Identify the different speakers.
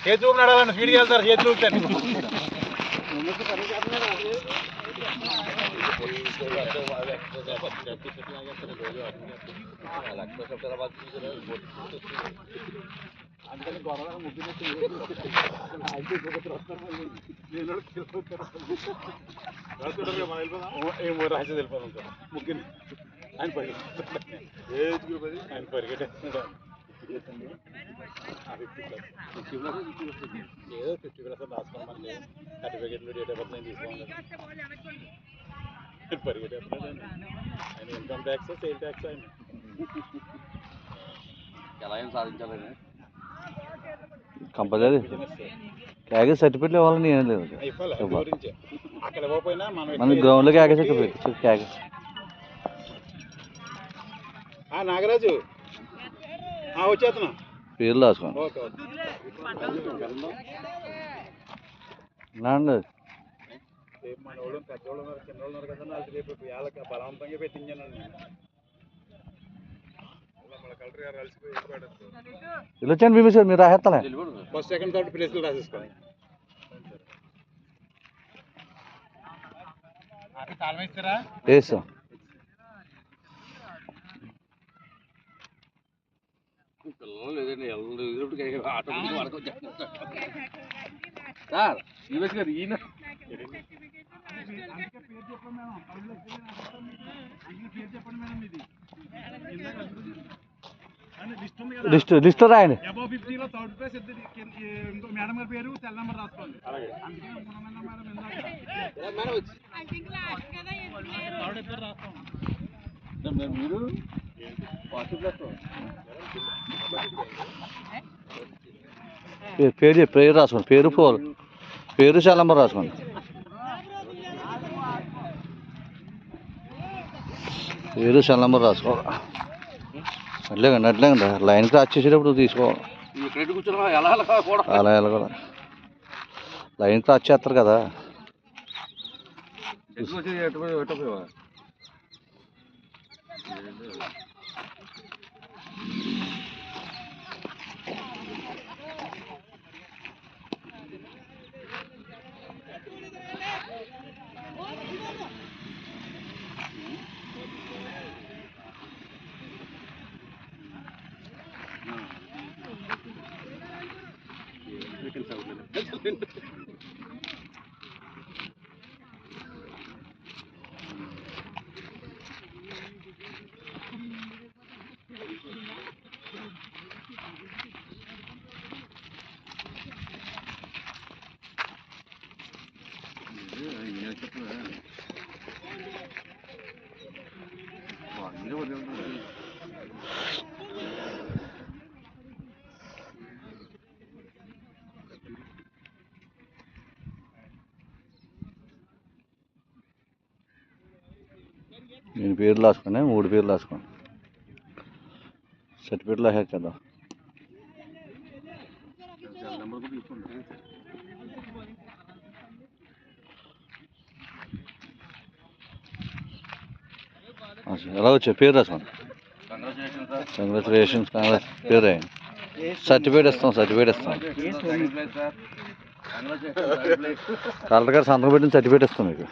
Speaker 1: చేతి చూపు నడాలని స్పీడ్కి వెళ్తారు చేతి చూపుతాను అందుకని గొడవ ముగ్గురు రాసి వెళ్ళిపోదాం సార్ ముగ్గురు ఆయన ఆయన పరిగెట్టేస్తున్నాడు ఏదో 50% రాసుకోమని సర్టిఫికెట్లు డేట్ ఆఫ్ బర్త్ తీసుకోవాలి పరిగెట్టేస్తున్నాడు ఆయన ఇన్కమ్ ట్యాక్స్ సేల్ ట్యాక్స్ ఆయన ఎలా ఏం సాధించాలని
Speaker 2: కంపల్సరీ క్యాగే సర్టిఫికెట్లు ఇవ్వాలని ఏం లేదు
Speaker 1: అక్కడ ఇవ్వకపోయినా
Speaker 2: మన గ్రౌండ్లో క్యాగే సర్టిఫికెట్ క్యాగే
Speaker 1: నాగరాజు వచ్చేస్తున్నా
Speaker 2: పేర్లు రాసుకోండి
Speaker 1: మన వాళ్ళు పెద్దవాళ్ళు ఉన్నారు చిన్నవాళ్ళు ఉన్నారు కదా అది రేపు వాళ్ళకి బలవంతంగా పెట్టించానండి కలెక్టర్ గారు అలసిపోయి
Speaker 2: వెళ్ళొచ్చండి బీమీ సార్ మీరు రాసేస్తాలే
Speaker 1: ఫస్ట్ సెకండ్ థర్డ్ ప్లేస్లు రాసేసుకోండి తాళం ఇస్తారా
Speaker 2: వేస్తాం
Speaker 3: పిల్లలు లేదండి ఆటో సార్ యూఎస్ గారు ఈయన
Speaker 2: లిస్ట్ రాయండి
Speaker 1: అబౌవ్ 50లో థర్డ్ ప్లేస్ ఇంకో మేడం గారి పేరు సెల్ నెంబర్ రాసుకోండి
Speaker 3: మీరు
Speaker 2: పేరు రాసుకోండి పేరు సెల్ నెంబర్ రాసుకోండి పేరు సెల్ నెంబర్ రాసుకోవాలి అట్లేకండి లైన్ క్రాస్ చేసేటప్పుడు తీసుకోవాలి అలా కూడా లైన్ క్రాస్ చేస్తారు కదా నేను పేర్లు రాసుకుని 3 పేర్లు రాసుకోండి సర్టిఫికెట్లు రాసాక కదా ఎలా వచ్చా పేరు రాసుకోండి కంగ్రాచులేషన్స్ పేరు రాయండి సర్టిఫికేట్ ఇస్తాం కలెక్టర్ గారు సంతకం పెట్టిన సర్టిఫికేట్ ఇస్తాం మీకు